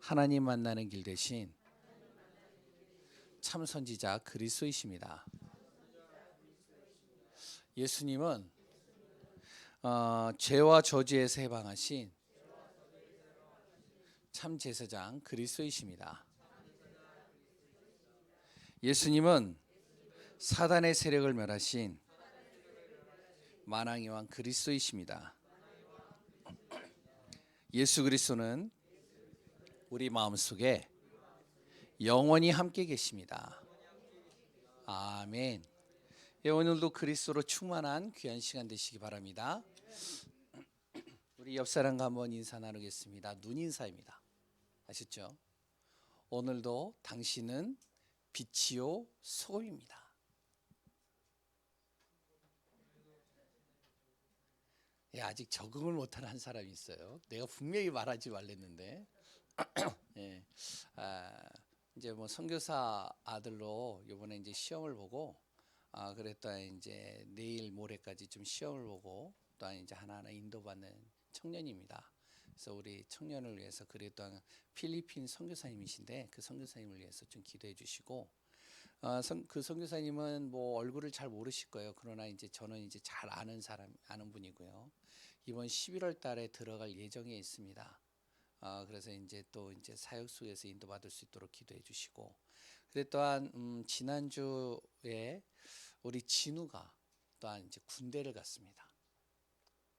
하나님 만나는 길 대신 참 선지자 그리스도이십니다. 예수님은 죄와 저주에서 해방하신 참 제사장 그리스도이십니다. 예수님은 사단의 세력을 멸하신 만왕의 왕 그리스도이십니다. 예수 그리스도는 우리 마음속에 영원히 함께 계십니다. 아멘. 예, 오늘도 그리스도로 충만한 귀한 시간 되시기 바랍니다. 우리 옆 사람과 한번 인사 나누겠습니다. 눈 인사입니다. 아셨죠? 오늘도 당신은 빛이요 소금입니다. 예, 아직 적응을 못하는 한 사람이 있어요. 내가 분명히 말하지 말랬는데 예, 이제 뭐 선교사 아들로 이번에 이제 시험을 보고 그랬다 이제 내일 모레까지 좀 시험을 보고 또한 이제 하나하나 인도받는 청년입니다. 그래서 우리 청년을 위해서 그랬던 필리핀 선교사님이신데 그 선교사님을 위해서 좀 기도해 주시고 그 선교사님은 뭐 얼굴을 잘 모르실 거예요. 그러나 이제 저는 이제 잘 아는 분이고요. 이번 11월 달에 들어갈 예정에 있습니다. 그래서 이제 또 이제 사역 속에서 인도받을 수 있도록 기도해 주시고, 그래 또한 지난주에 우리 진우가 또한 이제 군대를 갔습니다.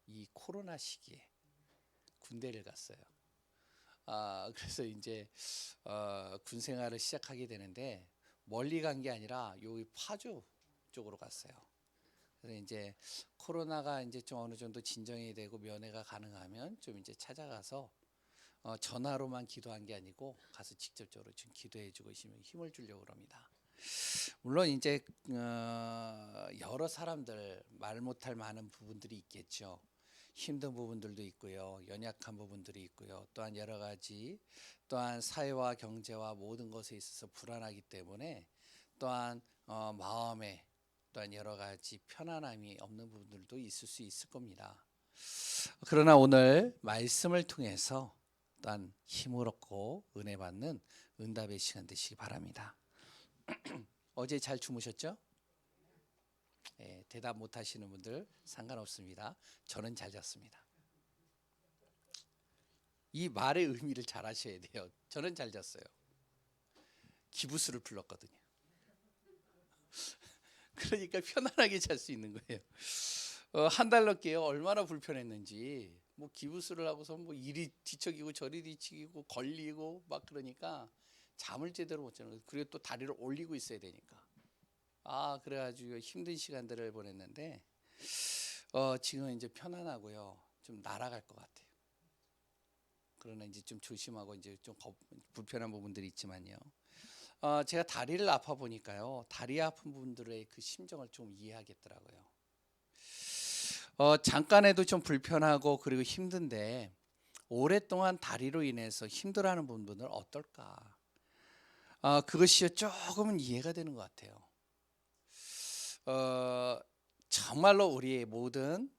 이 코로나 시기에 군대를 갔어요. 그래서 이제 군 생활을 시작하게 되는데 멀리 간 게 아니라 여기 파주 쪽으로 갔어요. 그래서 이제 코로나가 이제 좀 어느 정도 진정이 되고 면회가 가능하면 좀 이제 찾아가서 전화로만 기도한 게 아니고 가서 직접적으로 좀 기도해주고 힘을 주려고 합니다. 물론 이제 여러 사람들 말 못할 많은 부분들이 있겠죠. 힘든 부분들도 있고요, 연약한 부분들이 있고요, 또한 여러 가지 또한 사회와 경제와 모든 것에 있어서 불안하기 때문에 또한 마음에 또한 여러 가지 편안함이 없는 부분들도 있을 수 있을 겁니다. 그러나 오늘 말씀을 통해서 또한 힘을 얻고 은혜 받는 응답의 시간 되시기 바랍니다. 어제 잘 주무셨죠? 예, 대답 못 하시는 분들 상관없습니다. 저는 잘 잤습니다. 이 말의 의미를 잘 아셔야 돼요. 저는 잘 잤어요. 기부스를 불렀거든요. 그러니까 편안하게 잘 수 있는 거예요. 한 달 넘게요. 얼마나 불편했는지. 뭐 기부스를 하고서 뭐 이리 뒤척이고 저리 뒤척이고 걸리고 막 그러니까 잠을 제대로 못 자는 거예요. 그리고 또 다리를 올리고 있어야 되니까. 그래가지고 힘든 시간들을 보냈는데 지금은 이제 편안하고요. 좀 날아갈 것 같아요. 그러나 이제 좀 조심하고 이제 좀 불편한 부분들이 있지만요. 제가 다리를 아파 보니까요, 다리 아픈 분들의 그 심정을 좀 이해하겠더라고요. 잠깐에도 좀 불편하고 그리고 힘든데 오랫동안 다리로 인해서 힘들어하는 분들은 어떨까? 그것이 조금은 이해가 되는 것 같아요. 정말로 우리의 모든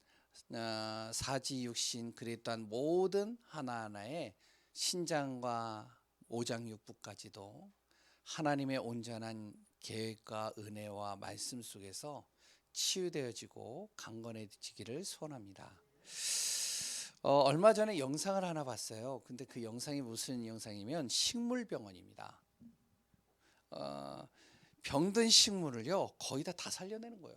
사지 육신 그랬던 모든 하나하나의 신장과 오장육부까지도 하나님의 온전한 계획과 은혜와 말씀 속에서 치유되어지고 강건해지기를 소원합니다. 얼마 전에 영상을 하나 봤어요. 근데 그 영상이 무슨 영상이면 식물병원입니다. 병든 식물을요 거의 다 살려내는 거예요.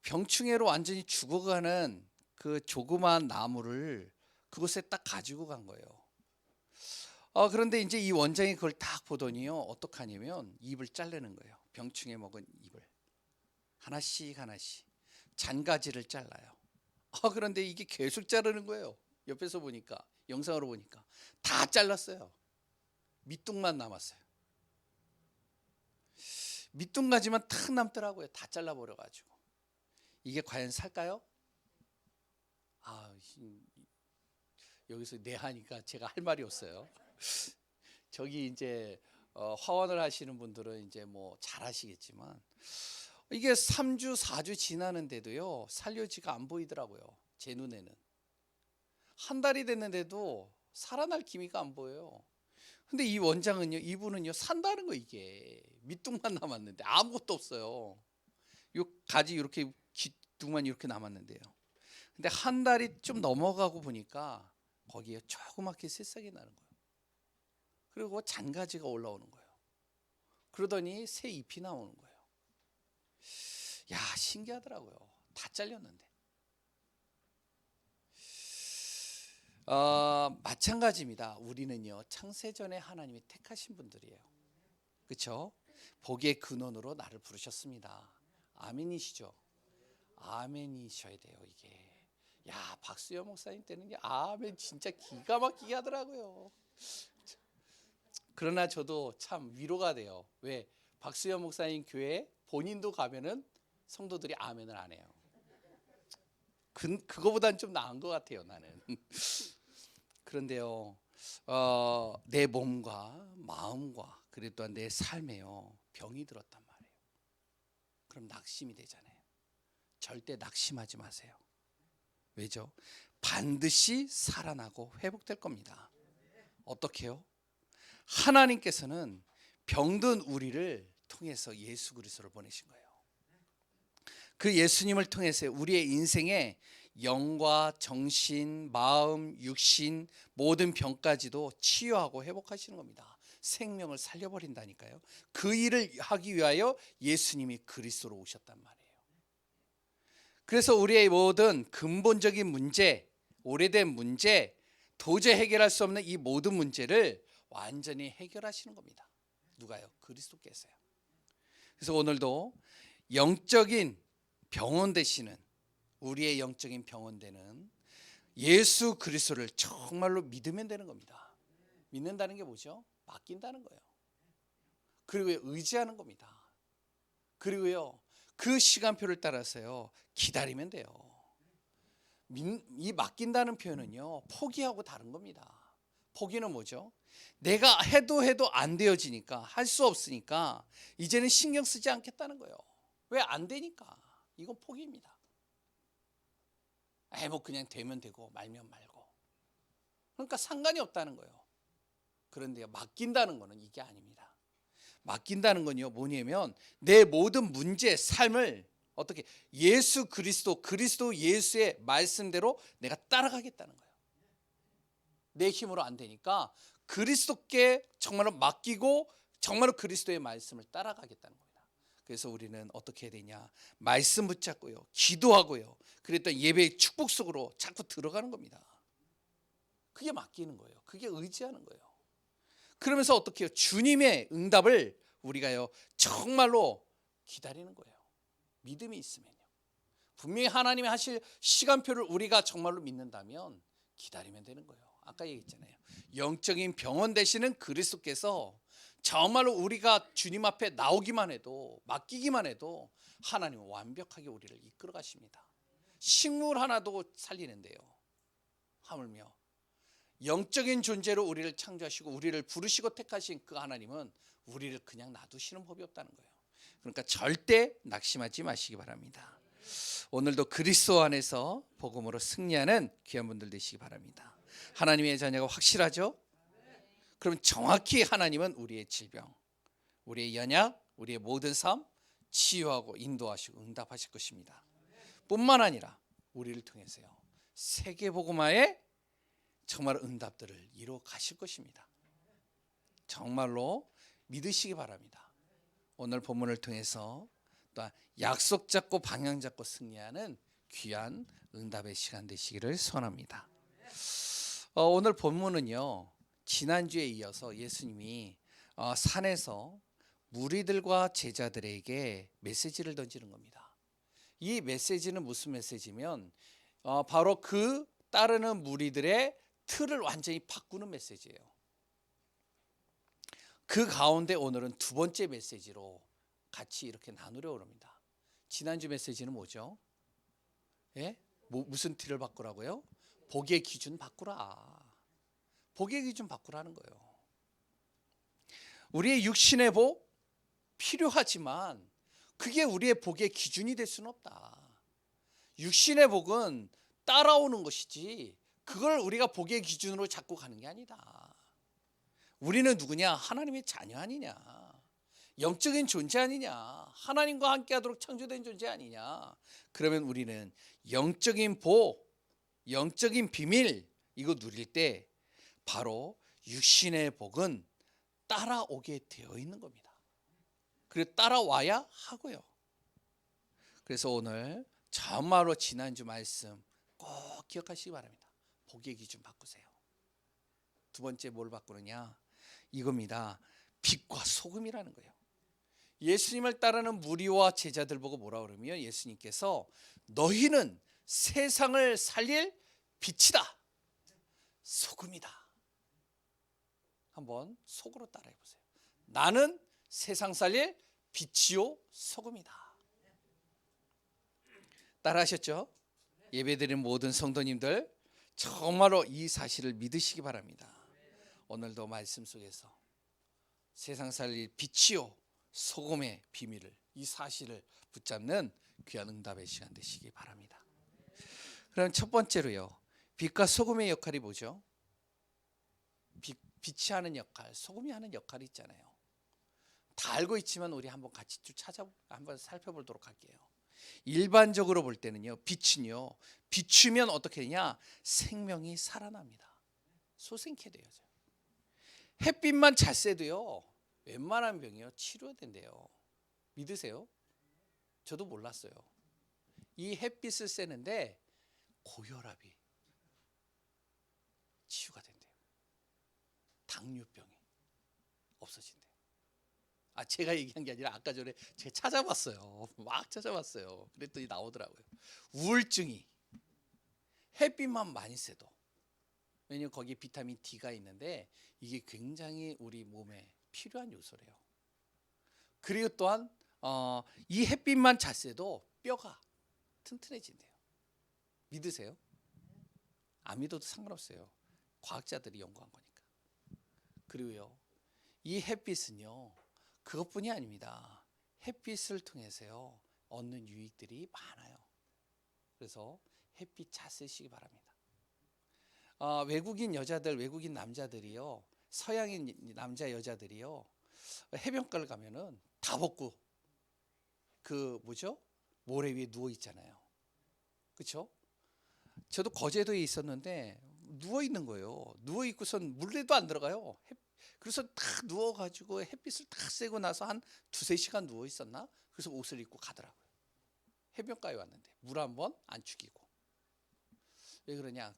병충해로 완전히 죽어가는 그 조그마한 나무를 그곳에 딱 가지고 간 거예요. 그런데 이제 이 원장이 그걸 딱 보더니요 어떡하냐면 잎을 자르는 거예요. 병충해 먹은 잎을 하나씩 잔가지를 잘라요. 그런데 이게 계속 자르는 거예요. 옆에서 보니까, 영상으로 보니까 다 잘랐어요. 밑둥만 남았어요. 밑둥가지만 탁 남더라고요. 다 잘라버려가지고. 이게 과연 살까요? 여기서 네 하니까 제가 할 말이 없어요. 저기 이제 화원을 하시는 분들은 이제 뭐 잘 하시겠지만 이게 3주 4주 지나는데도요 살려지가 안 보이더라고요. 제 눈에는 한 달이 됐는데도 살아날 기미가 안 보여요. 근데 이 원장은요, 이분은요, 산다는 거. 이게 밑둥만 남았는데 아무것도 없어요. 요 가지 이렇게 기둥만 이렇게 남았는데요. 근데 한 달이 좀 넘어가고 보니까 거기에 조그맣게 새싹이 나는 거예요. 그리고 잔가지가 올라오는 거예요. 그러더니 새 잎이 나오는 거예요. 야, 신기하더라고요. 다 잘렸는데. 마찬가지입니다. 우리는요, 창세전에 하나님이 택하신 분들이에요. 그렇죠? 복의 근원으로 나를 부르셨습니다. 아멘이시죠? 아멘이셔야 돼요. 이게. 야, 박수여 목사님 때는요, 아멘 진짜 기가 막히게 하더라고요. 그러나 저도 참 위로가 돼요. 왜? 박수여 목사님 교회 본인도 가면은 성도들이 아멘을 안 해요. 그거보단 좀 나은 것 같아요, 나는. 그런데요, 내 몸과 마음과 그리고 또한 내 삶에요, 병이 들었단 말이에요. 그럼 낙심이 되잖아요. 절대 낙심하지 마세요. 왜죠? 반드시 살아나고 회복될 겁니다. 어떻게요? 하나님께서는 병든 우리를 통해서 예수 그리스도를 보내신 거예요. 그 예수님을 통해서 우리의 인생에 영과 정신, 마음, 육신 모든 병까지도 치유하고 회복하시는 겁니다. 생명을 살려버린다니까요. 그 일을 하기 위하여 예수님이 그리스도로 오셨단 말이에요. 그래서 우리의 모든 근본적인 문제, 오래된 문제, 도저히 해결할 수 없는 이 모든 문제를 완전히 해결하시는 겁니다. 누가요? 그리스도께서요. 그래서 오늘도 영적인 병원 되시는, 우리의 영적인 병원 되는 예수 그리스도를 정말로 믿으면 되는 겁니다. 믿는다는 게 뭐죠? 맡긴다는 거예요. 그리고 의지하는 겁니다. 그리고요, 그 시간표를 따라서요, 기다리면 돼요. 이 맡긴다는 표현은요, 포기하고 다른 겁니다. 포기는 뭐죠? 내가 해도 안 되어지니까, 할 수 없으니까 이제는 신경 쓰지 않겠다는 거예요. 왜? 안 되니까. 이건 포기입니다. 뭐 그냥 되면 되고 말면 말고. 그러니까 상관이 없다는 거예요. 그런데요, 맡긴다는 거는 이게 아닙니다. 맡긴다는 건요, 뭐냐면 내 모든 문제, 삶을 어떻게 예수 그리스도 예수의 말씀대로 내가 따라가겠다는 거예요. 내 힘으로 안 되니까 그리스도께 정말로 맡기고 정말로 그리스도의 말씀을 따라가겠다는 겁니다. 그래서 우리는 어떻게 해야 되냐? 말씀 붙잡고요, 기도하고요, 그랬던 예배의 축복 속으로 자꾸 들어가는 겁니다. 그게 맡기는 거예요. 그게 의지하는 거예요. 그러면서 어떻게 해요? 주님의 응답을 우리가요, 정말로 기다리는 거예요. 믿음이 있으면요. 분명히 하나님이 하실 시간표를 우리가 정말로 믿는다면 기다리면 되는 거예요. 아까 얘기했잖아요. 영적인 병원 되시는 그리스도께서 정말로 우리가 주님 앞에 나오기만 해도, 맡기기만 해도 하나님은 완벽하게 우리를 이끌어 가십니다. 식물 하나도 살리는데요, 하물며 영적인 존재로 우리를 창조하시고 우리를 부르시고 택하신 그 하나님은 우리를 그냥 놔두시는 법이 없다는 거예요. 그러니까 절대 낙심하지 마시기 바랍니다. 오늘도 그리스도 안에서 복음으로 승리하는 귀한 분들 되시기 바랍니다. 하나님의 자녀가 확실하죠? 그럼 정확히 하나님은 우리의 질병, 우리의 연약, 우리의 모든 삶 치유하고 인도하시고 응답하실 것입니다. 뿐만 아니라 우리를 통해서요, 세계 복음화의 정말 응답들을 이루어 가실 것입니다. 정말로 믿으시기 바랍니다. 오늘 본문을 통해서 또 약속 잡고 방향 잡고 승리하는 귀한 응답의 시간 되시기를 소원합니다. 오늘 본문은요, 지난주에 이어서 예수님이 산에서 무리들과 제자들에게 메시지를 던지는 겁니다. 이 메시지는 무슨 메시지면 바로 그 따르는 무리들의 틀을 완전히 바꾸는 메시지예요. 그 가운데 오늘은 두 번째 메시지로 같이 이렇게 나누려고 합니다. 지난주 메시지는 뭐죠? 예? 무슨 틀을 바꾸라고요? 복의 기준 바꾸라. 복의 기준 바꾸라는 거예요. 우리의 육신의 복 필요하지만 그게 우리의 복의 기준이 될 수는 없다. 육신의 복은 따라오는 것이지 그걸 우리가 복의 기준으로 잡고 가는 게 아니다. 우리는 누구냐? 하나님의 자녀 아니냐? 영적인 존재 아니냐? 하나님과 함께하도록 창조된 존재 아니냐? 그러면 우리는 영적인 복, 영적인 비밀 이거 누릴 때 바로 육신의 복은 따라오게 되어 있는 겁니다. 그리고 따라와야 하고요. 그래서 오늘 정말로 지난주 말씀 꼭 기억하시기 바랍니다. 복의 기준 바꾸세요. 두 번째 뭘 바꾸느냐? 이겁니다. 빛과 소금이라는 거예요. 예수님을 따르는 무리와 제자들 보고 뭐라 그러면 예수님께서 너희는 세상을 살릴 빛이다. 소금이다. 한번 속으로 따라해 보세요. 나는 세상 살릴 빛이요 소금이다. 따라하셨죠? 예배드리는 모든 성도님들 정말로 이 사실을 믿으시기 바랍니다. 오늘도 말씀 속에서 세상 살릴 빛이요 소금의 비밀을 이 사실을 붙잡는 귀한 응답의 시간 되시기 바랍니다. 그럼 첫 번째로요. 빛과 소금의 역할이 뭐죠? 빛이 하는 역할, 소금이 하는 역할이 있잖아요. 다 알고 있지만 우리 한번 같이 좀 한번 살펴보도록 할게요. 일반적으로 볼 때는요. 빛은요. 비추면 어떻게 되냐? 생명이 살아납니다. 소생케 돼요. 햇빛만 잘 쐬도요. 웬만한 병이요. 치료된대요. 믿으세요? 저도 몰랐어요. 이 햇빛을 쐬는데 고혈압이 치유가 된대요. 당뇨병이 없어진대요. 제가 얘기한 게 아니라 아까 전에 제가 찾아봤어요. 막 찾아봤어요. 그랬더니 나오더라고요. 우울증이 햇빛만 많이 쐬도, 왜냐면 거기에 비타민 D가 있는데 이게 굉장히 우리 몸에 필요한 요소래요. 그리고 또한 이 햇빛만 잘 쐬도 뼈가 튼튼해진대요. 믿으세요? 안 믿어도 상관없어요. 과학자들이 연구한 거니까. 그리고요, 이 햇빛은요, 그것뿐이 아닙니다. 햇빛을 통해서요, 얻는 유익들이 많아요. 그래서 햇빛 잘 쓰시기 바랍니다. 외국인 여자들, 외국인 남자들이요, 서양인 남자 여자들이요, 해변가를 가면은 다 벗고 모래 위에 누워 있잖아요. 그렇죠? 저도 거제도에 있었는데 누워 있는 거예요. 누워 있고선 물에도 안 들어가요. 그래서 딱 누워가지고 햇빛을 딱 쐬고 나서 한 2-3시간 누워 있었나? 그래서 옷을 입고 가더라고요. 해변가에 왔는데 물 한번 안 죽이고. 왜 그러냐?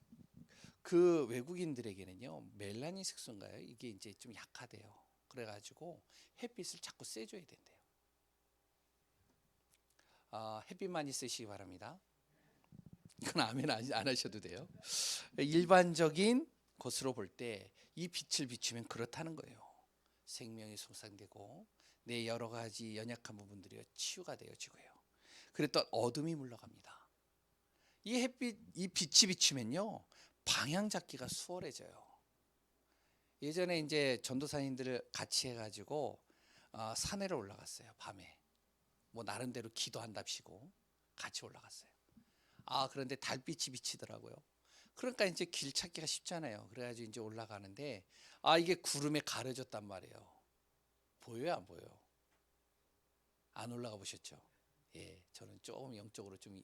그 외국인들에게는요, 멜라닌 색소인가요? 이게 이제 좀 약하대요. 그래가지고 햇빛을 자꾸 쐬줘야 된대요. 햇빛 많이 쐬시기 바랍니다. 이건 아멘 안 하셔도 돼요. 일반적인 것으로 볼 때 이 빛을 비추면 그렇다는 거예요. 생명이 손상되고 내 여러 가지 연약한 부분들이 치유가 되어지고요. 그랬던 어둠이 물러갑니다. 이 빛이 비추면요, 방향 잡기가 수월해져요. 예전에 이제 전도사님들을 같이 해가지고 산에를 올라갔어요. 밤에 나름대로 기도한답시고 같이 올라갔어요. 그런데 달빛이 비치더라고요. 그러니까 이제 길 찾기가 쉽잖아요. 그래가지고 이제 올라가는데 이게 구름에 가려졌단 말이에요. 보여요, 안 보여요? 안 올라가 보셨죠? 예, 저는 조금 영적으로 좀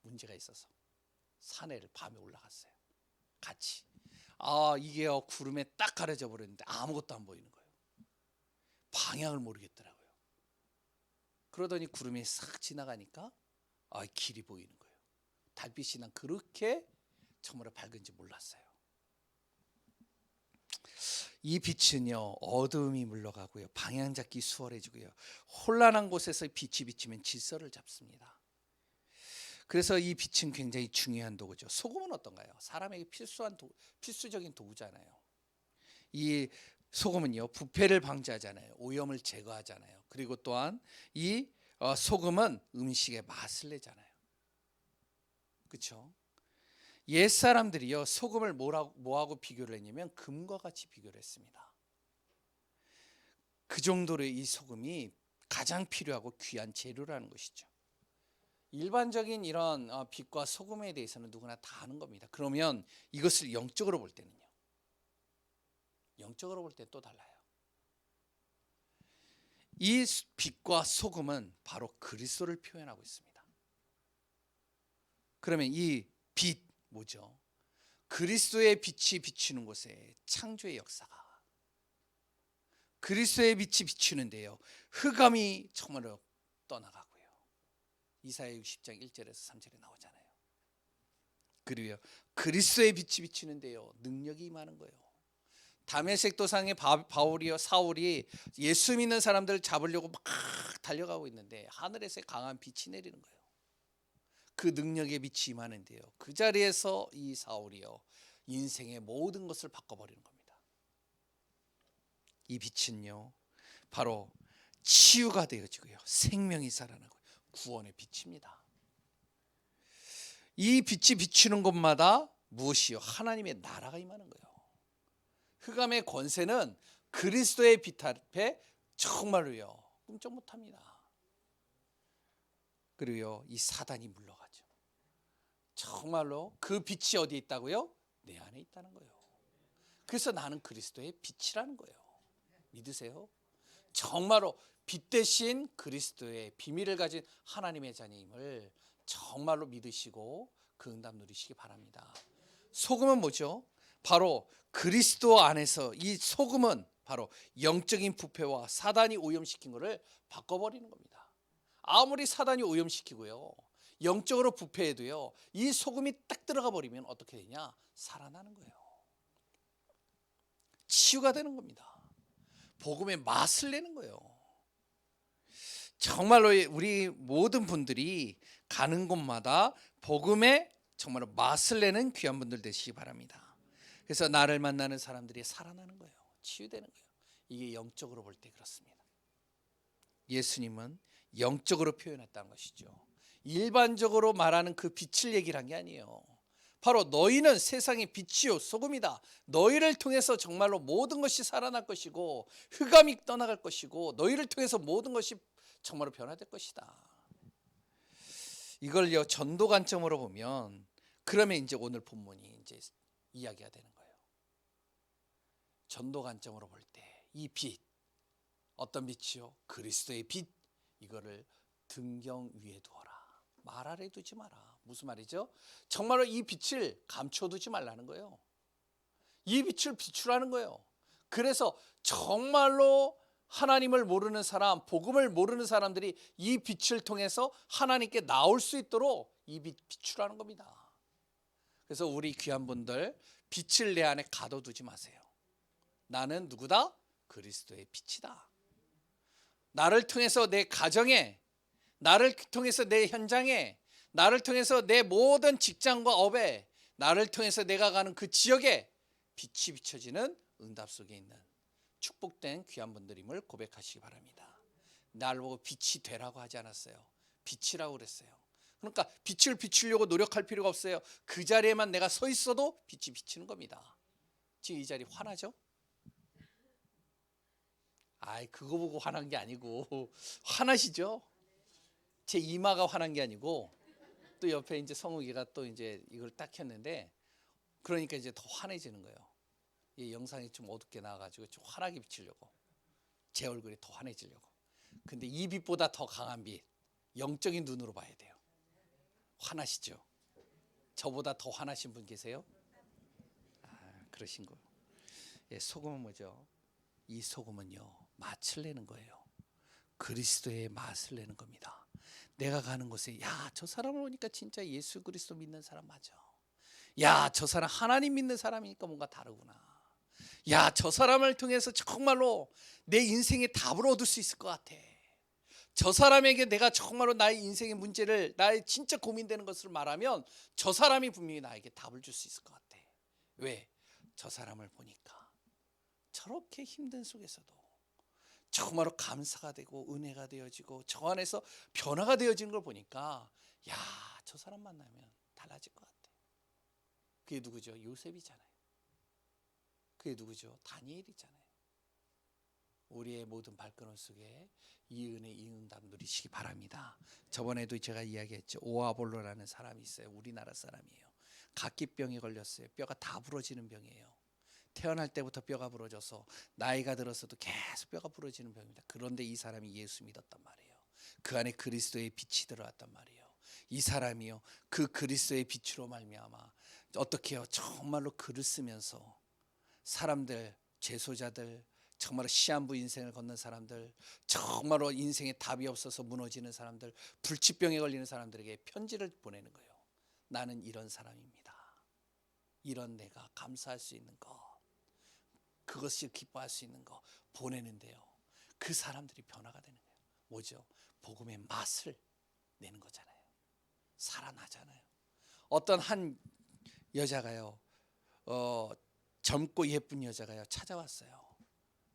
문제가 있어서 산에를 밤에 올라갔어요. 같이. 이게요, 구름에 딱 가려져 버렸는데 아무것도 안 보이는 거예요. 방향을 모르겠더라고요. 그러더니 구름이 싹 지나가니까 길이 보이는 거예요. 달빛이 난 그렇게 정말 밝은지 몰랐어요. 이 빛은요, 어둠이 물러가고요, 방향 잡기 수월해지고요, 혼란한 곳에서 빛이 비치면 질서를 잡습니다. 그래서 이 빛은 굉장히 중요한 도구죠. 소금은 어떤가요? 사람에게 필수적인 도구잖아요. 이 소금은요, 부패를 방지하잖아요. 오염을 제거하잖아요. 그리고 또한 이 소금은 음식의 맛을 내잖아요. 그렇죠? 옛 사람들이요, 소금을 뭐하고 비교를 했냐면 금과 같이 비교를 했습니다. 그 정도로 이 소금이 가장 필요하고 귀한 재료라는 것이죠. 일반적인 이런 빛과 소금에 대해서는 누구나 다 아는 겁니다. 그러면 이것을 영적으로 볼 때는요. 영적으로 볼 때 또 달라요. 이 빛과 소금은 바로 그리스도를 표현하고 있습니다. 그러면 이 빛 뭐죠? 그리스도의 빛이 비추는 곳에 창조의 역사가, 그리스도의 빛이 비추는데요, 흑암이 정말로 떠나가고요. 이사야 60장 1절에서 3절에 나오잖아요. 그리고요, 그리스도의 빛이 비추는데요, 능력이 임하는 거예요. 다메섹 도상의 바울이요, 사울이 예수 믿는 사람들을 잡으려고 막 달려가고 있는데 하늘에서 강한 빛이 내리는 거예요. 그 능력의 빛이 임하는데요, 그 자리에서 이 사울이요, 인생의 모든 것을 바꿔버리는 겁니다. 이 빛은요, 바로 치유가 되어지고요, 생명이 살아나고 구원의 빛입니다. 이 빛이 비추는 곳마다 무엇이요? 하나님의 나라가 임하는 거예요. 흑암의 권세는 그리스도의 빛 앞에 정말로요, 꿈쩍 못합니다. 그리고요, 이 사단이 물러가죠. 정말로 그 빛이 어디에 있다고요? 내 안에 있다는 거예요. 그래서 나는 그리스도의 빛이라는 거예요. 믿으세요? 정말로 빛 대신 그리스도의 비밀을 가진 하나님의 자녀임을 정말로 믿으시고 그 응답 누리시기 바랍니다. 소금은 뭐죠? 바로 그리스도 안에서, 이 소금은 바로 영적인 부패와 사단이 오염시킨 것을 바꿔버리는 겁니다. 아무리 사단이 오염시키고요, 영적으로 부패해도요, 이 소금이 딱 들어가 버리면 어떻게 되냐? 살아나는 거예요. 치유가 되는 겁니다. 복음의 맛을 내는 거예요. 정말로 우리 모든 분들이 가는 곳마다 복음의 정말로 맛을 내는 귀한 분들 되시기 바랍니다. 그래서 나를 만나는 사람들이 살아나는 거예요. 치유되는 거예요. 이게 영적으로 볼 때 그렇습니다. 예수님은 영적으로 표현했다는 것이죠. 일반적으로 말하는 그 빛을 얘기를 한 게 아니에요. 바로 너희는 세상의 빛이요 소금이다. 너희를 통해서 정말로 모든 것이 살아날 것이고 흑암이 떠나갈 것이고 너희를 통해서 모든 것이 정말로 변화될 것이다. 이걸요, 전도 관점으로 보면, 그러면 이제 오늘 본문이 이제 이야기가 되는 거예요. 전도 관점으로 볼 때 이 빛, 어떤 빛이요? 그리스도의 빛. 이거를 등경 위에 두어라. 말 아래 두지 마라. 무슨 말이죠? 정말로 이 빛을 감춰두지 말라는 거예요. 이 빛을 비추라는 거예요. 그래서 정말로 하나님을 모르는 사람, 복음을 모르는 사람들이 이 빛을 통해서 하나님께 나올 수 있도록 이 빛 비추라는 겁니다. 그래서 우리 귀한 분들, 빛을 내 안에 가둬두지 마세요. 나는 누구다? 그리스도의 빛이다. 나를 통해서 내 가정에, 나를 통해서 내 현장에, 나를 통해서 내 모든 직장과 업에, 나를 통해서 내가 가는 그 지역에 빛이 비춰지는 응답 속에 있는 축복된 귀한 분들임을 고백하시기 바랍니다. 날 보고 빛이 되라고 하지 않았어요. 빛이라고 그랬어요. 그러니까 빛을 비추려고 노력할 필요가 없어요. 그 자리에만 내가 서 있어도 빛이 비치는 겁니다. 지금 이 자리 화나죠? 아이, 그거 보고 화난 게 아니고 화나시죠? 제 이마가 화난 게 아니고, 또 옆에 이제 성욱이가 또 이제 이걸 딱 켰는데, 그러니까 이제 더 환해지는 거예요. 이 영상이 좀 어둡게 나와가지고 좀 환하게 비치려고, 제 얼굴이 더 환해지려고. 근데 이 빛보다 더 강한 빛, 영적인 눈으로 봐야 돼요. 화나시죠? 저보다 더 화나신 분 계세요? 그러신 거예요. 예, 소금은 뭐죠? 이 소금은요, 맛을 내는 거예요. 그리스도의 맛을 내는 겁니다. 내가 가는 곳에, 야, 저 사람을 보니까 진짜 예수 그리스도 믿는 사람 맞아. 야, 저 사람 하나님 믿는 사람이니까 뭔가 다르구나. 야, 저 사람을 통해서 정말로 내 인생의 답을 얻을 수 있을 것 같아. 저 사람에게 내가 정말로 나의 인생의 문제를, 나의 진짜 고민되는 것을 말하면 저 사람이 분명히 나에게 답을 줄 수 있을 것 같아. 왜? 저 사람을 보니까 저렇게 힘든 속에서도 정말로 감사가 되고 은혜가 되어지고 저 안에서 변화가 되어지는 걸 보니까, 야, 저 사람 만나면 달라질 것 같아. 그게 누구죠? 요셉이잖아요. 그게 누구죠? 다니엘이잖아요. 우리의 모든 발걸음 속에 이 은혜, 이 응답 누리시기 바랍니다. 저번에도 제가 이야기했죠. 오아볼로라는 사람이 있어요. 우리나라 사람이에요. 각기병에 걸렸어요. 뼈가 다 부러지는 병이에요. 태어날 때부터 뼈가 부러져서 나이가 들어서도 계속 뼈가 부러지는 병입니다. 그런데 이 사람이 예수 믿었단 말이에요. 그 안에 그리스도의 빛이 들어왔단 말이에요. 이 사람이요, 그 그리스도의 빛으로 말미암아 어떻게 해요? 정말로 글을 쓰면서 사람들, 재소자들, 정말로 시한부 인생을 걷는 사람들, 정말로 인생에 답이 없어서 무너지는 사람들, 불치병에 걸리는 사람들에게 편지를 보내는 거예요. 나는 이런 사람입니다. 이런 내가 감사할 수 있는 것, 그것이 기뻐할 수 있는 거 보내는데요, 그 사람들이 변화가 되는 거예요. 뭐죠? 복음의 맛을 내는 거잖아요. 살아나잖아요. 어떤 한 여자가요, 젊고 예쁜 여자가요 찾아왔어요.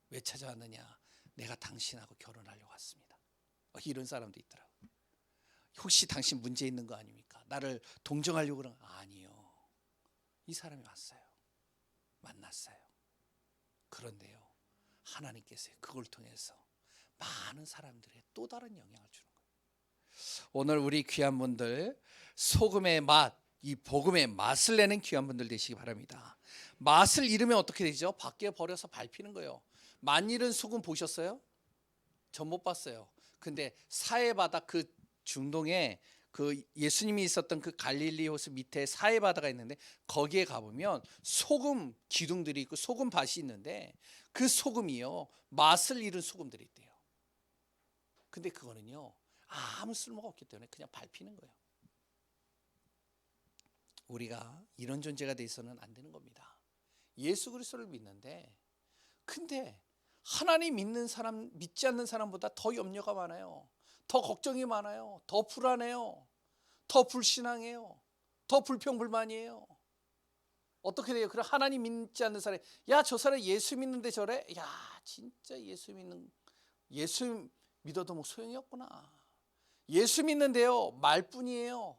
왜 찾아왔느냐? 내가 당신하고 결혼하려고 왔습니다. 이런 사람도 있더라고요. 혹시 당신 문제 있는 거 아닙니까? 나를 동정하려고 그런 거 아니요. 이 사람이 왔어요. 만났어요. 그런데요, 하나님께서 그걸 통해서 많은 사람들의 또 다른 영향을 주는 거예요. 오늘 우리 귀한 분들, 소금의 맛, 이 복음의 맛을 내는 귀한 분들 되시기 바랍니다. 맛을 잃으면 어떻게 되죠? 밖에 버려서 밟히는 거예요. 만일은 소금 보셨어요? 전 못 봤어요. 근데 사해바다, 그 중동에 그 예수님이 있었던 그 갈릴리 호수 밑에 사해바다가 있는데, 거기에 가보면 소금 기둥들이 있고 소금 밭이 있는데, 그 소금이요, 맛을 잃은 소금들이 있대요. 근데 그거는요, 아무 쓸모가 없기 때문에 그냥 밟히는 거예요. 우리가 이런 존재가 돼 있어서는 안 되는 겁니다. 예수 그리스도를 믿는데, 근데 하나님 믿는 사람, 믿지 않는 사람보다 더 염려가 많아요. 더 걱정이 많아요. 더 불안해요. 더 불신앙해요. 더 불평불만이에요. 어떻게 돼요? 그럼 하나님 믿지 않는 사람, 야, 저 사람 예수 믿는데 저래? 야, 진짜 예수 믿어도 뭐 소용이 없구나. 예수 믿는데요, 말뿐이에요.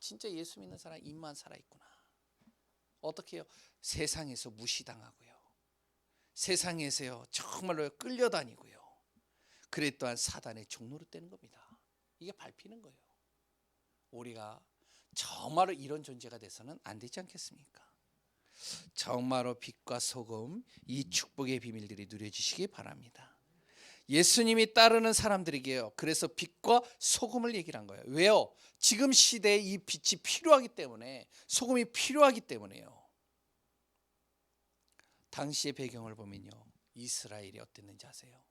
진짜 예수 믿는 사람 입만 살아있구나. 어떻게 해요? 세상에서 무시당하고요, 세상에서요 정말로 끌려다니고요, 그래 또한 사단의 종로로 되는 겁니다. 이게 밟히는 거예요. 우리가 정말로 이런 존재가 돼서는 안 되지 않겠습니까? 정말로 빛과 소금, 이 축복의 비밀들이 누려지시기 바랍니다. 예수님이 따르는 사람들에게요, 그래서 빛과 소금을 얘기를 한 거예요. 왜요? 지금 시대에 이 빛이 필요하기 때문에, 소금이 필요하기 때문에요. 당시의 배경을 보면요, 이스라엘이 어땠는지 아세요?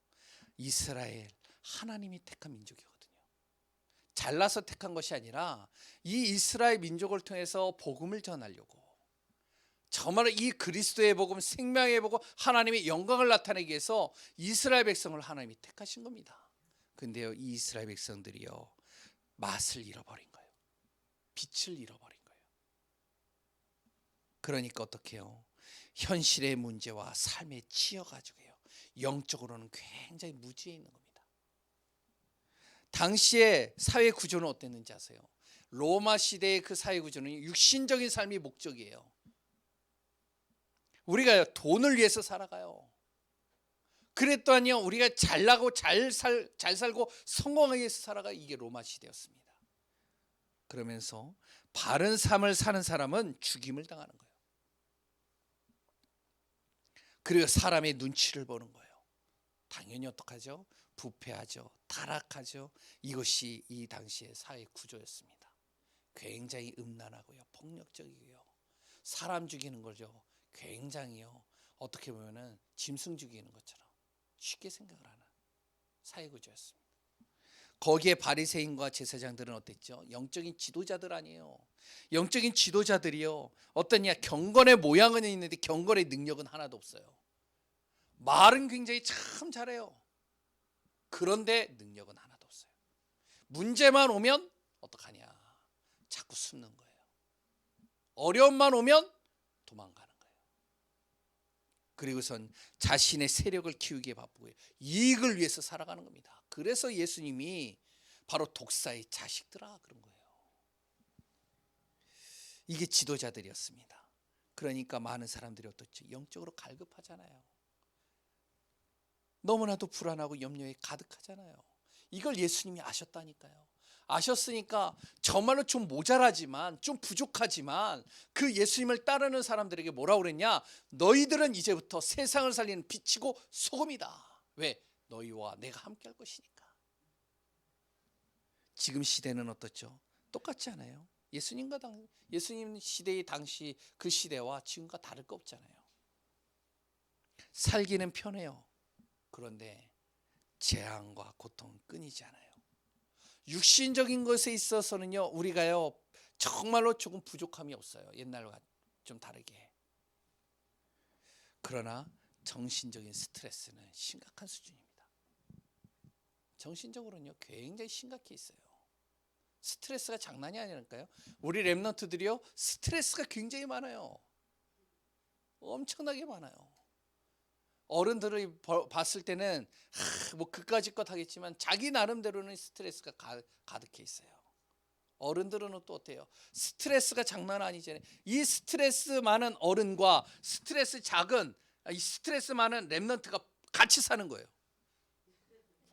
이스라엘, 하나님이 택한 민족이거든요. 잘나서 택한 것이 아니라 이 이스라엘 민족을 통해서 복음을 전하려고, 정말로 이 그리스도의 복음, 생명의 복음, 하나님의 영광을 나타내기 위해서 이스라엘 백성을 하나님이 택하신 겁니다. 근데요, 이 이스라엘 백성들이요, 맛을 잃어버린 거예요. 빛을 잃어버린 거예요. 그러니까 어떻게 해요? 현실의 문제와 삶에 치여가지고요, 영적으로는 굉장히 무지해 있는 겁니다. 당시의 사회 구조는 어땠는지 아세요? 로마 시대의 그 사회 구조는 육신적인 삶이 목적이에요. 우리가 돈을 위해서 살아가요. 그랬더니요, 우리가 잘나고 잘 살고 성공하기 위해서 살아가. 이게 로마 시대였습니다. 그러면서 바른 삶을 사는 사람은 죽임을 당하는 거예요. 그리고 사람의 눈치를 보는 거예요. 당연히 어떡하죠? 부패하죠. 타락하죠. 이것이 이 당시의 사회 구조였습니다. 굉장히 음란하고요, 폭력적이고요, 사람 죽이는 거죠. 굉장히요, 어떻게 보면은 짐승 죽이는 것처럼 쉽게 생각을 하는 사회 구조였습니다. 거기에 바리새인과 제사장들은 어땠죠? 영적인 지도자들 아니에요. 영적인 지도자들이요, 어떠냐? 경건의 모양은 있는데 경건의 능력은 하나도 없어요. 말은 굉장히 참 잘해요. 그런데 능력은 하나도 없어요. 문제만 오면 어떡하냐? 자꾸 숨는 거예요. 어려움만 오면 도망가는 거예요. 그리고선 자신의 세력을 키우기에 바쁘고요, 이익을 위해서 살아가는 겁니다. 그래서 예수님이 바로 독사의 자식들아 그런 거예요. 이게 지도자들이었습니다. 그러니까 많은 사람들이 어떻죠? 영적으로 갈급하잖아요. 너무나도 불안하고 염려에 가득하잖아요. 이걸 예수님이 아셨다니까요. 아셨으니까 정말로 좀 모자라지만, 좀 부족하지만 그 예수님을 따르는 사람들에게 뭐라고 그랬냐? 너희들은 이제부터 세상을 살리는 빛이고 소금이다. 왜? 너희와 내가 함께 할 것이니까. 지금 시대는 어떻죠? 똑같지 않아요? 예수님 시대의 당시 그 시대와 지금과 다를 거 없잖아요. 살기는 편해요. 그런데 재앙과 고통은 끊이지 않아요. 육신적인 것에 있어서는요, 우리가요 정말로 조금 부족함이 없어요. 옛날과 좀 다르게. 그러나 정신적인 스트레스는 심각한 수준입니다. 정신적으로는요 굉장히 심각해 있어요. 스트레스가 장난이 아니라니까요. 우리 랩런트들이요 스트레스가 굉장히 많아요. 엄청나게 많아요. 어른들을 봤을 때는 뭐 그까짓것 하겠지만 자기 나름대로는 스트레스가 가득해 있어요. 어른들은 또 어때요? 스트레스가 장난 아니잖아요. 이 스트레스 많은 어른과 스트레스 작은, 이 스트레스 많은 랩런트가 같이 사는 거예요.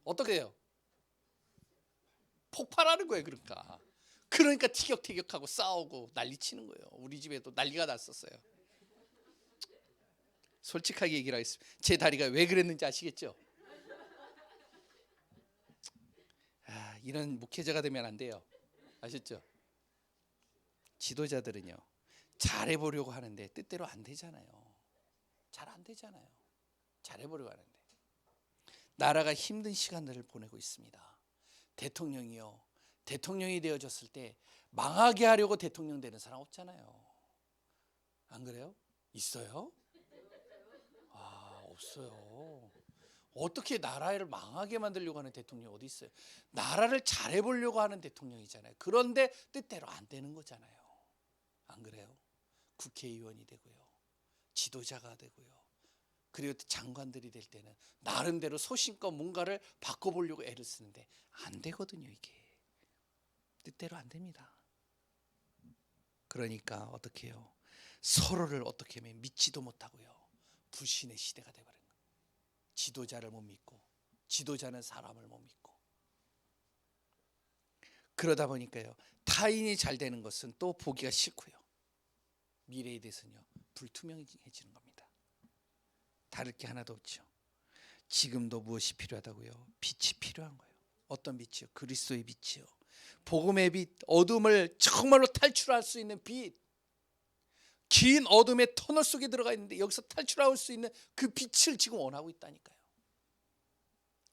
어떻게 해요? 폭발하는 거예요. 그러니까 티격태격하고 싸우고 난리치는 거예요. 우리 집에도 난리가 났었어요. 솔직하게 얘기를 하겠습니다. 제 다리가 왜 그랬는지 아시겠죠? 이런 목회자가 되면 안 돼요. 아셨죠? 지도자들은요 잘해보려고 하는데 뜻대로 안 되잖아요. 잘 안 되잖아요. 잘해보려고 하는데 나라가 힘든 시간들을 보내고 있습니다. 대통령이 되어졌을 때 망하게 하려고 대통령 되는 사람 없잖아요. 안 그래요? 있어요? 없어요. 어떻게 나라를 망하게 만들려고 하는 대통령이 어디 있어요? 나라를 잘해보려고 하는 대통령이잖아요. 그런데 뜻대로 안 되는 거잖아요. 안 그래요? 국회의원이 되고요, 지도자가 되고요, 그리고 장관들이 될 때는 나름대로 소신껏 뭔가를 바꿔보려고 애를 쓰는데 안 되거든요. 이게 뜻대로 안 됩니다. 그러니까 어떻게 해요? 서로를 어떻게 하면 믿지도 못하고요, 불신의 시대가 되어버린 거예요. 지도자를 못 믿고, 지도자는 사람을 못 믿고. 그러다 보니까요 타인이 잘 되는 것은 또 보기가 싫고요, 미래에 대해서는요 불투명해지는 겁니다. 다를 게 하나도 없죠. 지금도 무엇이 필요하다고요? 빛이 필요한 거예요. 어떤 빛이요? 그리스도의 빛이요. 복음의 빛, 어둠을 정말로 탈출할 수 있는 빛. 긴 어둠의 터널 속에 들어가 있는데 여기서 탈출할 수 있는 그 빛을 지금 원하고 있다니까요.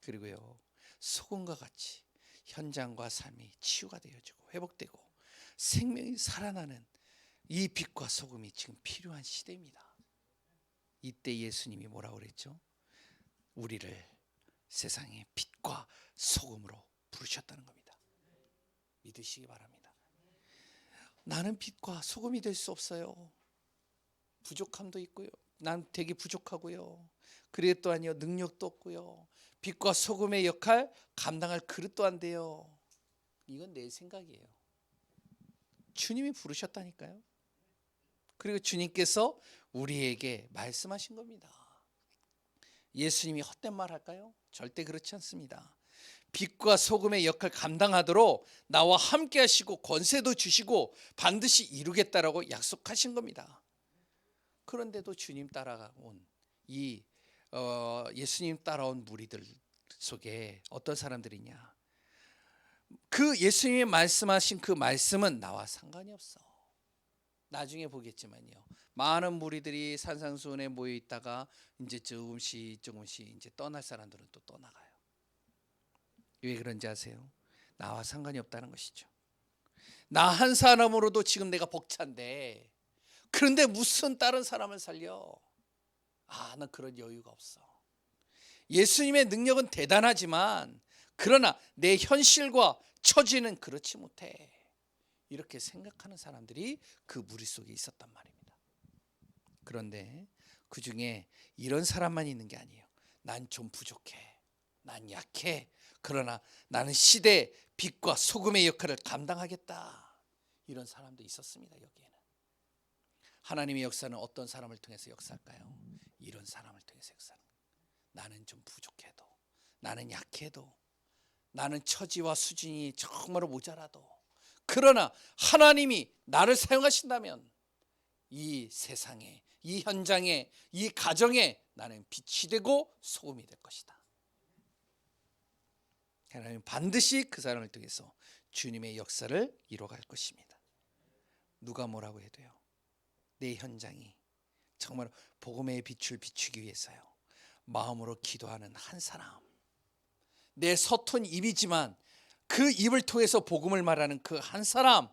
그리고요 소금과 같이 현장과 삶이 치유가 되어지고 회복되고 생명이 살아나는 이 빛과 소금이 지금 필요한 시대입니다. 이때 예수님이 뭐라고 그랬죠? 우리를 세상의 빛과 소금으로 부르셨다는 겁니다. 믿으시기 바랍니다. 나는 빛과 소금이 될 수 없어요. 부족함도 있고요, 난 되게 부족하고요, 그리고 또 아니요 능력도 없고요, 빛과 소금의 역할 감당할 그릇도 안 돼요. 이건 내 생각이에요. 주님이 부르셨다니까요. 그리고 주님께서 우리에게 말씀하신 겁니다. 예수님이 헛된 말 할까요? 절대 그렇지 않습니다. 빛과 소금의 역할 감당하도록 나와 함께 하시고 권세도 주시고 반드시 이루겠다라고 약속하신 겁니다. 그런데도 주님 따라온 예수님 따라온 무리들 속에 어떤 사람들이냐? 그 예수님이 말씀하신 그 말씀은 나와 상관이 없어. 나중에 보겠지만요, 많은 무리들이 산상수훈에 모여 있다가 이제 조금씩 이제 떠날 사람들은 또 떠나가요. 왜 그런지 아세요? 나와 상관이 없다는 것이죠. 나 한 사람으로도 지금 내가 벅찬데, 그런데 무슨 다른 사람을 살려? 난 그런 여유가 없어. 예수님의 능력은 대단하지만 그러나 내 현실과 처지는 그렇지 못해. 이렇게 생각하는 사람들이 그 무리 속에 있었단 말입니다. 그런데 그 중에 이런 사람만 있는 게 아니에요. 난 좀 부족해, 난 약해, 그러나 나는 시대의 빛과 소금의 역할을 감당하겠다. 이런 사람도 있었습니다. 여기에는 하나님의 역사는 어떤 사람을 통해서 역사할까요? 이런 사람을 통해서 역사하는 거예요. 나는 좀 부족해도, 나는 약해도, 나는 처지와 수준이 정말로 모자라도, 그러나 하나님이 나를 사용하신다면 이 세상에, 이 현장에, 이 가정에 나는 빛이 되고 소금이 될 것이다. 하나님은 반드시 그 사람을 통해서 주님의 역사를 이뤄갈 것입니다. 누가 뭐라고 해도요, 내 현장이 정말 복음의 빛을 비추기 위해서요, 마음으로 기도하는 한 사람, 내 서툰 입이지만 그 입을 통해서 복음을 말하는 그 한 사람,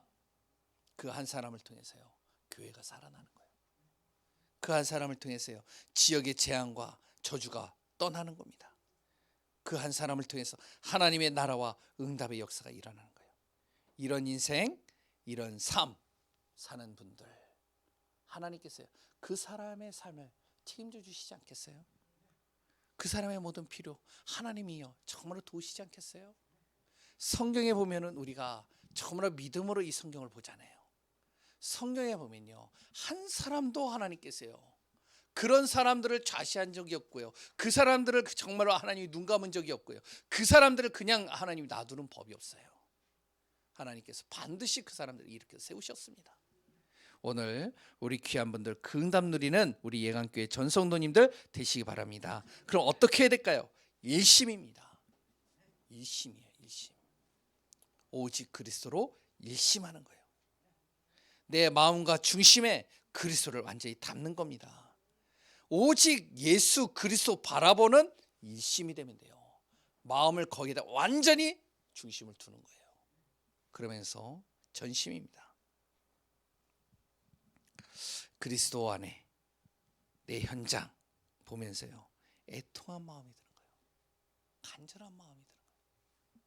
그 한 사람을 통해서요 교회가 살아나는 거예요. 그 한 사람을 통해서요 지역의 재앙과 저주가 떠나는 겁니다. 그 한 사람을 통해서 하나님의 나라와 응답의 역사가 일어나는 거예요. 이런 인생, 이런 삶 사는 분들, 하나님께서요 그 사람의 삶을 책임져 주시지 않겠어요? 그 사람의 모든 필요 하나님이요 정말로 도우시지 않겠어요? 성경에 보면은 우리가 정말로 믿음으로 이 성경을 보잖아요. 성경에 보면요 한 사람도 하나님께서요 그런 사람들을 좌시한 적이 없고요, 그 사람들을 정말로 하나님이 눈 감은 적이 없고요, 그 사람들을 그냥 하나님이 놔두는 법이 없어요. 하나님께서 반드시 그 사람들을 일으켜 세우셨습니다. 오늘 우리 귀한 분들 그 응답 누리는 우리 예강교회 전성도님들 되시기 바랍니다. 그럼 어떻게 해야 될까요? 일심입니다. 일심이에요. 일심. 오직 그리스도로 일심하는 거예요. 내 마음과 중심에 그리스도를 완전히 담는 겁니다. 오직 예수 그리스도 바라보는 일심이 되면 돼요. 마음을 거기다 완전히 중심을 두는 거예요. 그러면서 전심입니다. 그리스도 안에 내 현장 보면서요 애통한 마음이 드는 거예요. 간절한 마음이 드는 거예요.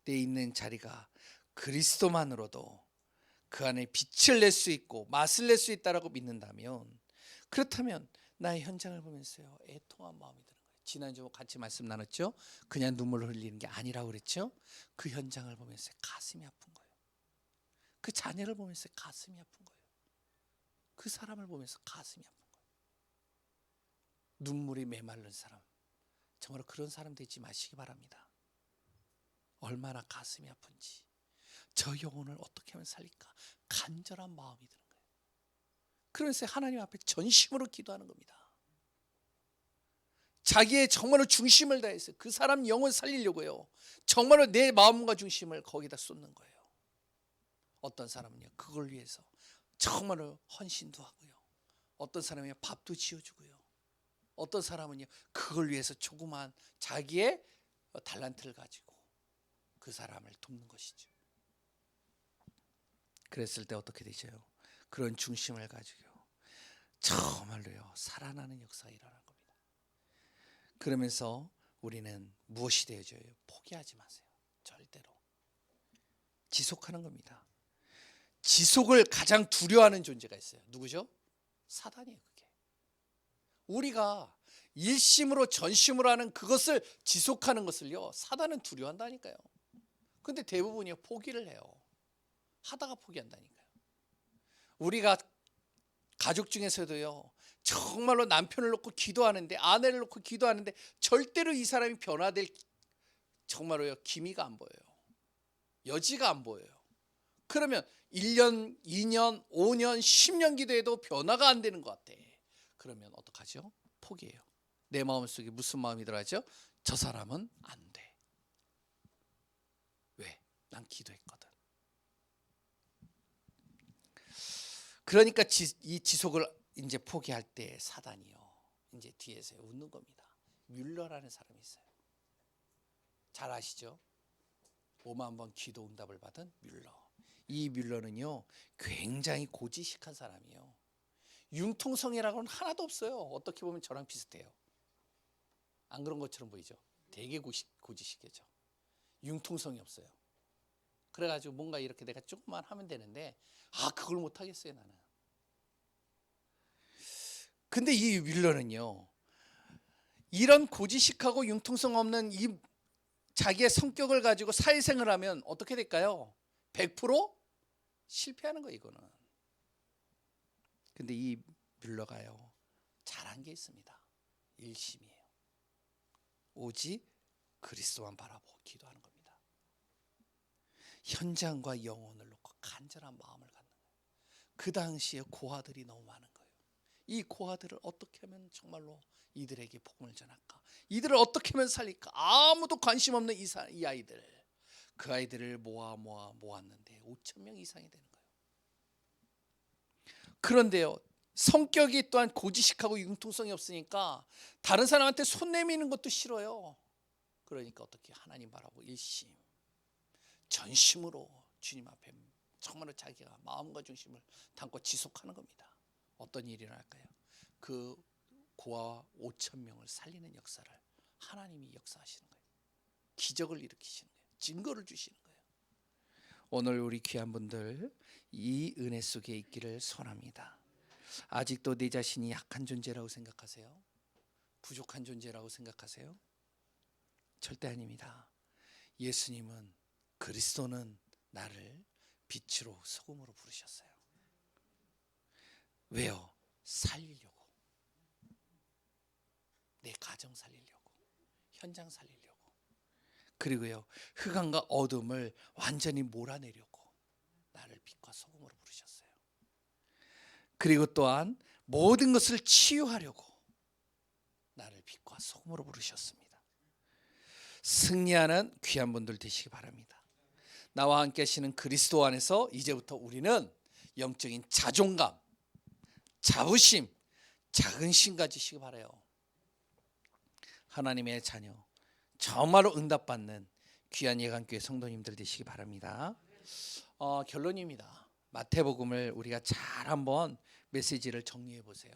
내 있는 자리가 그리스도만으로도 그 안에 빛을 낼 수 있고 맛을 낼 수 있다라고 믿는다면, 그렇다면 나의 현장을 보면서요 애통한 마음이 드는 거예요. 지난주 같이 말씀 나눴죠. 그냥 눈물을 흘리는 게 아니라고 그랬죠. 그 현장을 보면서 가슴이 아픈 거예요. 그 자녀를 보면서 가슴이 아픈 거예요. 그 사람을 보면서 가슴이 아픈 거예요. 눈물이 메마른 사람, 정말 그런 사람 되지 마시기 바랍니다. 얼마나 가슴이 아픈지, 저 영혼을 어떻게 하면 살릴까 간절한 마음이 드는 거예요. 그러면서 하나님 앞에 전심으로 기도하는 겁니다. 자기의 정말로 중심을 다해서 그 사람 영혼 살리려고요 정말로 내 마음과 중심을 거기다 쏟는 거예요. 어떤 사람은요 그걸 위해서 정말로 헌신도 하고요, 어떤 사람은 밥도 지어주고요, 어떤 사람은요 그걸 위해서 조그만 자기의 달란트를 가지고 그 사람을 돕는 것이죠. 그랬을 때 어떻게 되죠? 그런 중심을 가지고 정말로요 살아나는 역사가 일어나는 겁니다. 그러면서 우리는 무엇이 되어져요? 포기하지 마세요. 절대로 지속하는 겁니다. 지속을 가장 두려워하는 존재가 있어요. 누구죠? 사단이에요. 그게 우리가 일심으로 전심으로 하는 그것을 지속하는 것을요 사단은 두려워한다니까요. 근데 대부분이 포기를 해요. 하다가 포기한다니까요. 우리가 가족 중에서도요 정말로 남편을 놓고 기도하는데, 아내를 놓고 기도하는데 절대로 이 사람이 변화될 정말로요 기미가 안 보여요. 여지가 안 보여요. 그러면 1년, 2년, 5년, 10년 기도해도 변화가 안 되는 것 같아. 그러면 어떡하죠? 포기해요. 내 마음속에 무슨 마음이 들어가죠? 저 사람은 안 돼. 왜? 난 기도했거든. 그러니까 이 지속을 이제 포기할 때 사단이요 이제 뒤에서 웃는 겁니다. 뮬러라는 사람이 있어요. 잘 아시죠? 5만 번 기도 응답을 받은 뮬러. 이 뮬러는요 굉장히 고지식한 사람이에요. 융통성이라고는 하나도 없어요. 어떻게 보면 저랑 비슷해요. 안 그런 것처럼 보이죠? 되게 고지식해죠. 융통성이 없어요. 그래가지고 뭔가 이렇게 내가 조금만 하면 되는데 그걸 못하겠어요 나는. 근데 이 뮬러는요 이런 고지식하고 융통성 없는 이 자기의 성격을 가지고 사회생활을 하면 어떻게 될까요? 100% 실패하는 거예요 이거는. 근데 이 뮬러가요 잘한 게 있습니다. 일심이에요. 오직 그리스도만 바라보고 기도하는 겁니다. 현장과 영혼을 놓고 간절한 마음을 갖는 거예요. 그 당시에 고아들이 너무 많은 거예요. 이 고아들을 어떻게 하면 정말로 이들에게 복음을 전할까? 이들을 어떻게 하면 살릴까? 아무도 관심 없는 이 아이들. 그 아이들을 모았는데 5천 명 이상이 되는 거예요. 그런데요, 성격이 또한 고지식하고 융통성이 없으니까 다른 사람한테 손 내미는 것도 싫어요. 그러니까 어떻게 하나님 바라보고 일심 전심으로 주님 앞에 정말로 자기가 마음과 중심을 담고 지속하는 겁니다. 어떤 일이 일어날까요? 그 고아 5천 명을 살리는 역사를 하나님이 역사하시는 거예요. 기적을 일으키시는 거예요. 증거를 주시는 거예요. 오늘 우리 귀한 분들 이 은혜 속에 있기를 소원합니다. 아직도 내 자신이 약한 존재라고 생각하세요? 부족한 존재라고 생각하세요? 절대 아닙니다. 예수님은, 그리스도는 나를 빛으로 소금으로 부르셨어요. 왜요? 살리려고. 내 가정 살리려고, 현장 살리려고. 그리고요, 흑암과 어둠을 완전히 몰아내려고 나를 빛과 소금으로 부르셨어요. 그리고 또한 모든 것을 치유하려고 나를 빛과 소금으로 부르셨습니다. 승리하는 귀한 분들 되시기 바랍니다. 나와 함께 하시는 그리스도 안에서 이제부터 우리는 영적인 자존감, 자부심, 자긍심 가지시기 바라요. 하나님의 자녀, 정말로 응답받는 귀한 예강교회 성도님들 되시기 바랍니다. 결론입니다. 마태복음을 우리가 잘 한번 메시지를 정리해 보세요.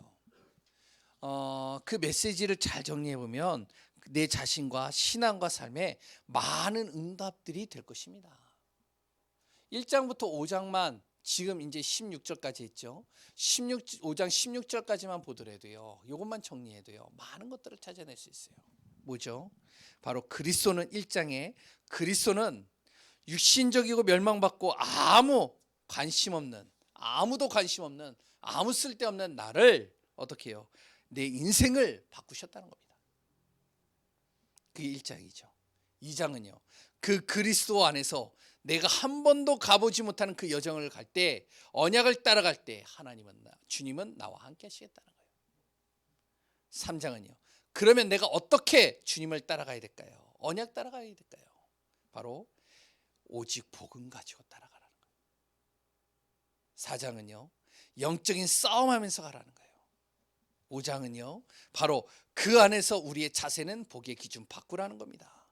그 메시지를 잘 정리해 보면 내 자신과 신앙과 삶에 많은 응답들이 될 것입니다. 1장부터 5장만 지금 이제 16절까지 했죠. 5장 16절까지만 보더라도요, 이것만 정리해도요, 많은 것들을 찾아낼 수 있어요. 뭐죠? 바로 그리스도는 1장에 그리스도는 육신적이고 멸망받고 아무도 관심 없는 아무 쓸데없는 나를 어떻게 해요? 내 인생을 바꾸셨다는 겁니다. 그게 1장이죠. 2장은요, 그 그리스도 안에서 내가 한 번도 가보지 못하는 그 여정을 갈 때, 언약을 따라갈 때 주님은 나와 함께 하시겠다는 거예요. 3장은요, 그러면 내가 어떻게 주님을 따라가야 될까요? 언약 따라가야 될까요? 바로 오직 복음 가지고 따라가라는 거예요. 4장은요, 영적인 싸움하면서 가라는 거예요. 5장은요, 바로 그 안에서 우리의 자세는 복의 기준 바꾸라는 겁니다.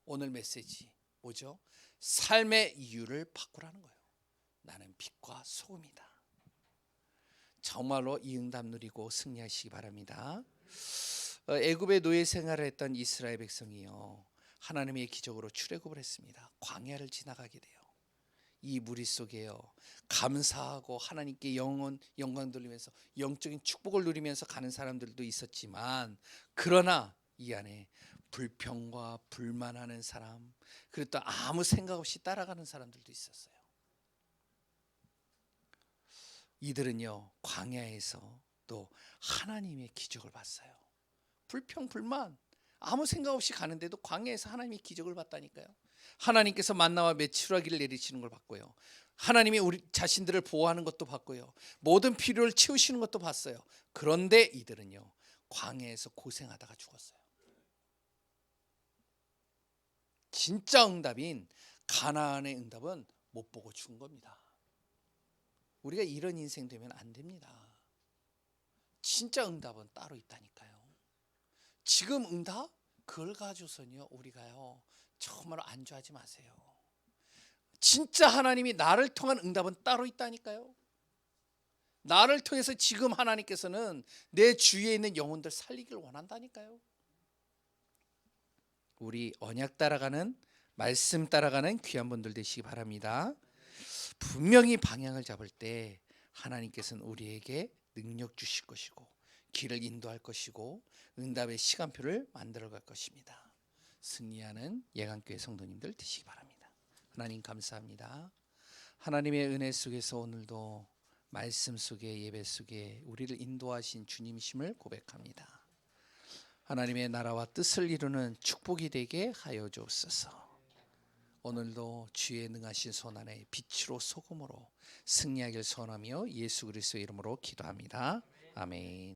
오늘 메시지 뭐죠? 삶의 이유를 바꾸라는 거예요. 나는 빛과 소금이다. 정말로 이 응답 누리고 승리하시기 바랍니다. 애굽의 노예 생활을 했던 이스라엘 백성이요, 하나님의 기적으로 출애굽을 했습니다. 광야를 지나가게 돼요. 이 무리 속에요, 감사하고 하나님께 영광 돌리면서 영적인 축복을 누리면서 가는 사람들도 있었지만, 그러나 이 안에 불평과 불만하는 사람, 그리고 또 아무 생각 없이 따라가는 사람들도 있었어요. 이들은요, 광야에서 또 하나님의 기적을 봤어요. 불평 불만 아무 생각 없이 가는데도 광야에서 하나님의 기적을 봤다니까요. 하나님께서 만나와 메추라기를 내리시는 걸 봤고요, 하나님이 우리 자신들을 보호하는 것도 봤고요, 모든 필요를 채우시는 것도 봤어요. 그런데 이들은요, 광야에서 고생하다가 죽었어요. 진짜 응답인 가나안의 응답은 못 보고 죽은 겁니다. 우리가 이런 인생 되면 안 됩니다. 진짜 응답은 따로 있다니까요. 지금 응답? 그걸 가지고서는요, 우리가요, 정말 안주하지 마세요. 진짜 하나님이 나를 통한 응답은 따로 있다니까요. 나를 통해서 지금 하나님께서는 내 주위에 있는 영혼들 살리기를 원한다니까요. 우리 언약 따라가는, 말씀 따라가는 귀한 분들 되시기 바랍니다. 분명히 방향을 잡을 때 하나님께서는 우리에게 능력 주실 것이고 길을 인도할 것이고 응답의 시간표를 만들어갈 것입니다. 승리하는 예강교회 성도님들 되시기 바랍니다. 하나님 감사합니다. 하나님의 은혜 속에서 오늘도 말씀 속에, 예배 속에 우리를 인도하신 주님이심을 고백합니다. 하나님의 나라와 뜻을 이루는 축복이 되게 하여 주옵소서. 오늘도 주의 능하신 손 안에 빛으로 소금으로 승리하길 소원하며 예수 그리스도의 이름으로 기도합니다. 아멘.